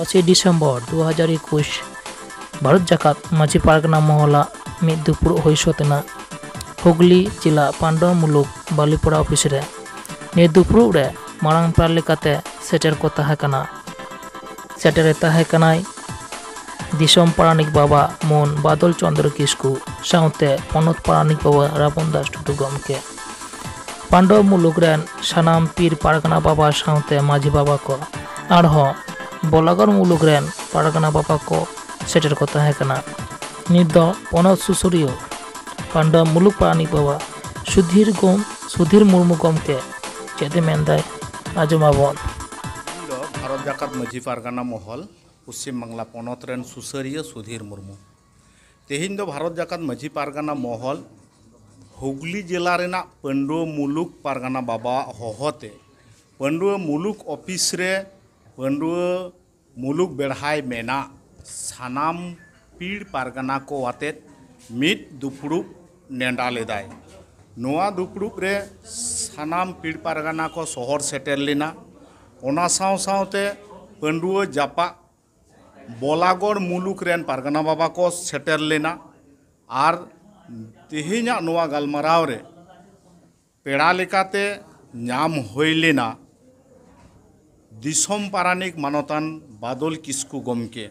5 December 2021 Bharat जाकात माझी पारगना महला मिद दुपुर होइसोतना हुगली जिला पांडव मुलुक बालीपड़ा ऑफिस रे ने दुपुर रे मारांग प्रार लेकाते सेटर को ताहेकना सेटर ताहेकनाय दिसम पारानिक बाबा मन बादल चंद्र किस्कु साउते पनत पारानिक बाबा रापन दास टुडू गमके पांडव मुलुक रेन सानाम पीर पारगना बाबा साउते माझी बाबा को आरहो बोलागर मुलुक रेन पारगना बाबा को सेटर को ताहेकना नित दो पनत सुसुरियो पांडव मुलुक पारानिक बाबा सुधीर मुर्मू गमके चेदे मेंदाय आजमाबन भारत जाकात माझी पारगना महल पश्चिम बांगला पनत रेन सुसरिया सुधीर मुर्मू तेहिन दो भारत जाकात माझी पारगना महल हुगली जिला रेना पांडव मुलुक पारगना बाबा होहते पांडव मुलुक ऑफिस रे पांडव मुलुक बेढ़ाई मेना सानाम पीड़ पारगना को आतेत मिद दुपुड़ुब नेंडा लेदाय नोआ दुपुड़ुब रे सानाम पीड़ पारगना को शहर सेटेल लेना ओना साव सावते पांडव जापा बोलागढ़ मुलुक रेन पारगना बाबा को सेटेल लेना आर तेहिना नोआ गलमाराव रे पेड़ा लेकाते नाम होई लेना दिसम पारानिक मानतान बादल किस्कु गमके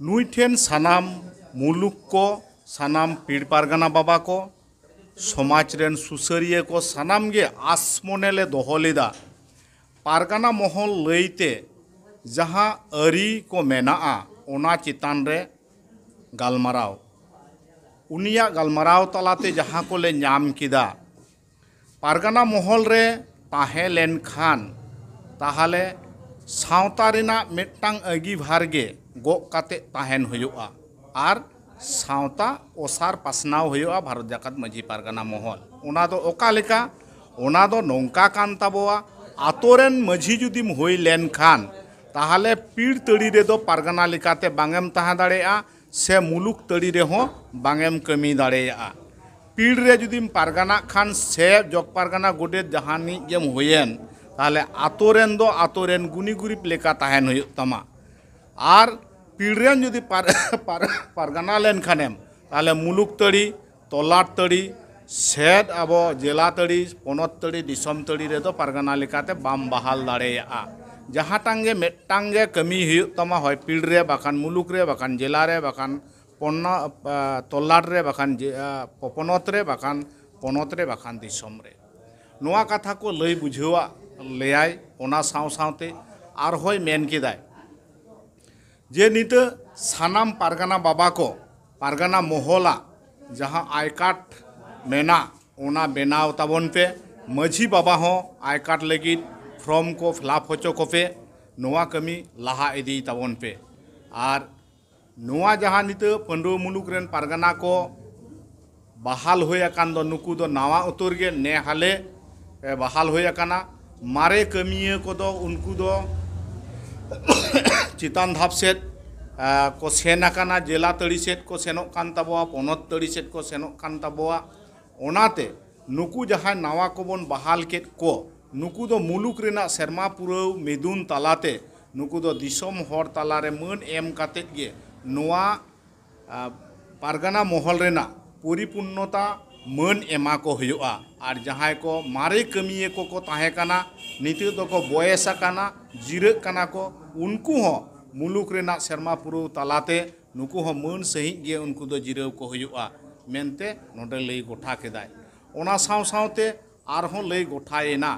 नुई ठेन सानाम मुलुक को सानाम पीड़ पारगना बाबा को समाज रेन सुसरिया को सानाम गे आसमनेले दोहो लेदा पारगना महल लईते जहाँ अरी को मेनाआ ओना चितान रे गलमाराव उनिया गलमाराव तलाते जहाँ को ले नाम किदा पारगना महल रे ताहे लेन खान ताहले सावता रेना मिट्टांग अगी भारगे गो काते ताहेन हुयुआ आर सावता ओसार पासनाव हुयुआ भारत जाकात माझी पारगना महल ओना दो ओका लेका ओना दो नोंका कान ताबोआ आतोरेन माझी जुदिम होई लेन खान ताहले पीड़ तड़ी रे दो पारगना लेकाते बांगेम ताहा दाड़ेया से मुलुक तड़ी रे हो बांगेम कमी दाड़ेया पीड़ रे जुदिम पारगना खान से जग पारगना गोडेत जहानी जेम होयेन ताहले आतोरेन दो आतोरेन गुनी गुरिप लेका ताहेन हुयुग तमा आर पीड़ रेन जुदि पारगना लेन खानेम ताहले मुलुक तड़ी तलाट तड़ी सेद आबो जिला तड़ी पनत तड़ी दिसम तड़ी रे दो पारगना लेकाते बाम बहाल दाड़ेया जहाँ टांगे मेटांगे कमी हुयुग तमा होय पीड़ रे बाखान मुलुक रे बाखान जिला रे बाखान पन्ना तलाट रे बाखान पनत रे बाखान पनत रे बाखान दिसम रे नोआ कथा को लई बुझेवा लेयाय ओना साव सावते आर होय मेन केदाय जे नित सानाम पारगना बाबा को पारगना महला जहाँ आई कार्ड मेना ओना बेनाव ताबन पे माझी बाबा हो आई कार्ड लगी फॉर्म को फिलअप होचो को पे नोआ कमी लहा इदी ताबन पे आर नोआ जहाँ नित पांडव मुलुक रेन पारगना को बहाल होयाकान दो नुकु दो नावा उतर गे ने हाले बहाल होयाकाना मारे कमिये को दो उनको दो चितान धाप सेट को सेनाकाना जिला तड़ी सेट को सेनोक कान ताबोआ पनत तड़ी सेट को सेनोक कान ताबोआ ओनाते नुकु जहाँ नावा को बन बहाल केट को नुकु दो मुलुक रेना सेरमा पुरव मिदुन तालाते नुकु दो दिसम हर तालारे मन एम कातेत गे नोआ पारगना महल रेना परिपूर्णता मन एमा को हुयुआ आर जहाँ को मारे कमिये को ताहेकाना निते दो को बयसा काना जिरक काना को उनको हो मुलुक रेना सेरमा पुरव तालाते नुकु हो मन सही गे उनको दो जिरव को हुयुआ मेनते नोडे लई गोठा केदाय ओना साव सावते आरहों लई गोठायेना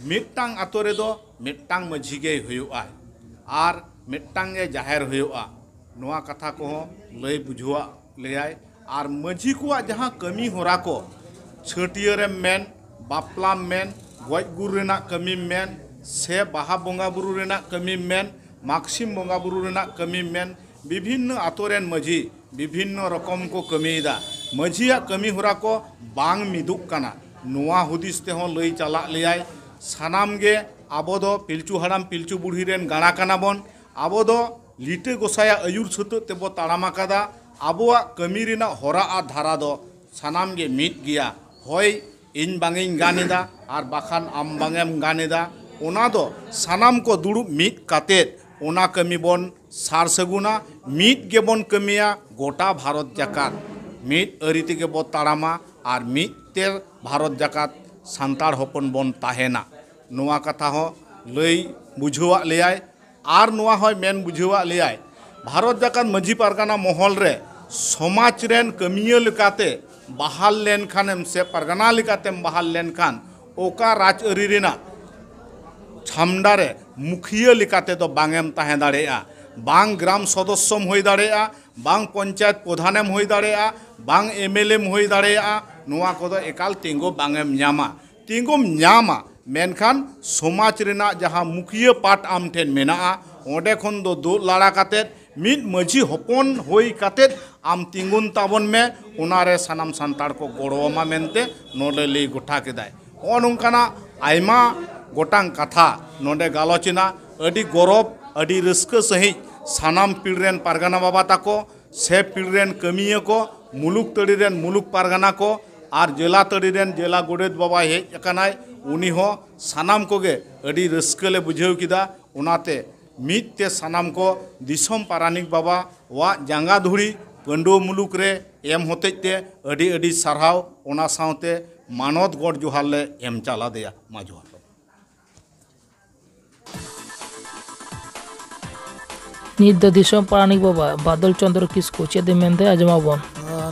मिट्टांग आतो रे दो मिट्टांग माझी गे हुयुआ आर मिट्टांग गे जाहिर हुयुआ नोआ कथा को लई बुझुआ लेयाय आर माझी को जहाँ कमी होरा को छटियर मेन बापला मेन गज गुरु रेना कमी मेन से बाहा बंगा बुरु रेना कमी मेन माक्सिम बंगा बुरु रेना कमी मेन विभिन्न आतोरेन माझी विभिन्न रकम को कमीदा माझिया कमी होरा को बांग मिदुक काना नोआ हुदिस ते हो लई चला लेयाय सानाम गे आबो दो पिलचू हड़ाम पिलचू बुढ़ी रेन गाड़ा काना बन आबो दो लिटे गोसाया आयुर सत तेबो ताड़ामा कादा आबोआ कमी रेना हरा आ धारा दो सानाम गे मिद गिया होय इन बांगिन गानेदा आर बाखान आम बांगेम गानेदा ओना दो सानाम को दुड़ुब मिद कातेद ओना कमी बोन सार सगुना मिद गेबोन कमिया गोटा भारत जाकात मिद अरी तेगे बो ताड़ामा और मिद ते भारत जाकात सान्ताड़ हपन बोन ताहेना नुआ कथा हो लई बुझुआ लेयाय आर नुआ होय मेन बुझुआ लेयाय भारत जाकात माझी पारगाना महल रे समाज रेन कमिया लेकाते बहाल लेन खानेम से पारगाना लेकातेम बहाल लेन खान ओका राज अरी रेना छामडारे मुखिया लेकाते तो बांगेम ताहे दाड़ेया बांग ग्राम सदस्यम होई दाड़ेया बांग पंचायत प्रधानेम होई दाड़ेया बांग एमएलएम होई दाड़ेया नुआ कोदो एकाल तिंगो बांगेम न्यामा तिंगोम न्यामा मेनखान समाज रेना जहाँ मुखिया पाट आम ठेन मेना ओंडे खन दो दो लाड़ा कातेद मिद माझी हपन होई कातेद आम तिंगुन ताबन में उनारे सानाम सान्ताड़ को गड़ोमा मेनते नोडे लई गोठा केदाय ओ नोंकाना आयमा गोटां कथा नोडे गालोचना अडी गौरव अडी रस्क सही सानाम पीढ़रेन पारगाना बाबा ताको से पीढ़रेन कमिया को मुलुक तड़ीरेन मुलुक पारगाना को और जिला तड़ीरेन जिला गोडेत बाबा हेज अकानाय उनी हो सानाम कोगे अडी रस्कले बुझाव किदा उनाते मिद ते सानाम को दिसोम पारानिक बाबा वा जांगा धुड़ी पंडो मुलुक रे एम होतेते अडी अडी सारहाव ओना सावते मानद गड़ जोहार ले एम चाला देया मा जोहार नित द दिसोम पारानिक बाबा बादल चंद्र किसको चेदे मेनते आजमाबन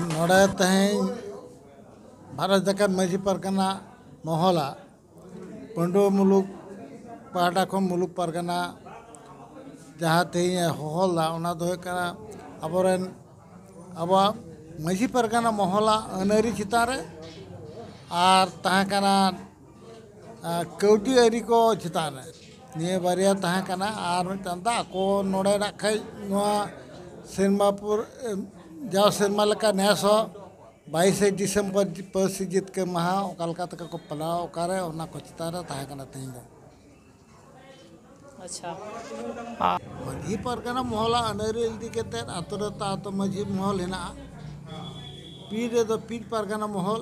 नोड़े तहें भारत जाकात माझी पारगाना महला पंडो मुलुक पाहटा खन मुलुक पारगाना जहाँ तेज हहलदा ओना दो हुयुग अबोरेन अब माझी पारगाना महला अनारी चितान रे और तहां कौटी आरी को चितान रे निये बारिया तहां और मिदटान दा को नोड़े नाखाय नोआ सेरमापुर जाओ सेरमा लेका नेस 22 डिसेम्बर पार्सी जितके महा ओकालका तक को पलाव ओकारे ओना को चितान रे तहां कना तेज दो अच्छा माझी पारगाना महला अनारी इदी केते आतो आतो माझी महल हेना पीर रे दो पीर पारगाना महल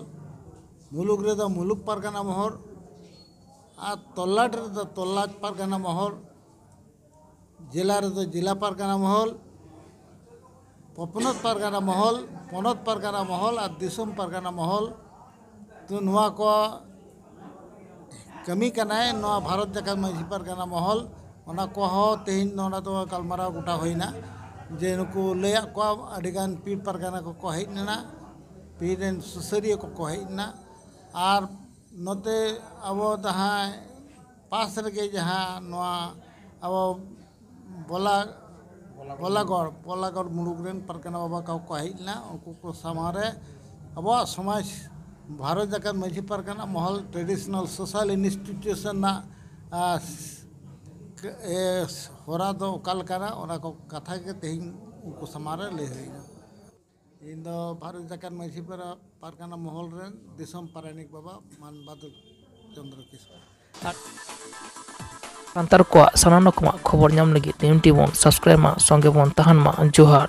मुलुक रे दो मुलुक पारगाना महल आ तोल्लाट रे दो तोल्लाट पारगाना महल जिला रे दो जिला पारगाना महल पपनत पारगाना महल पनत पारगाना महल और दिसोम पारगाना महल तो नुआ को कमी कनाय नुआ भारत जाकात माझी पारगाना महल ओना को हो तेहिन नोना तो गालमाराव गोटा होइना जे नुकु लैया को अडिगान पीर पारगाना को हेजना पीर रेन सुसरिया को हेजना और नोते अब जहाँ पास रगे जहाँ नुआ अब बोलागढ़ मुलुक रेन पारगाना बाबा को हेजना उनको को समारे अब समाज भारत जाकात माझी पारगाना महल ट्रेडिशनल सोशल इंस्टीट्यूशन ना होरा दो ओकालकाना ओना को कथा के तेहिं उनको समारे ले होइना इन दो भारत जाकात माझी पारगाना महल रेन दिसोम पारानिक बाबा मान बादल चंद्र किशोर सान्ताड़ को सानाम रकम खबर नाम लगी टीम बन सब्सक्राइब मा संगे बन तहन मा जोहार।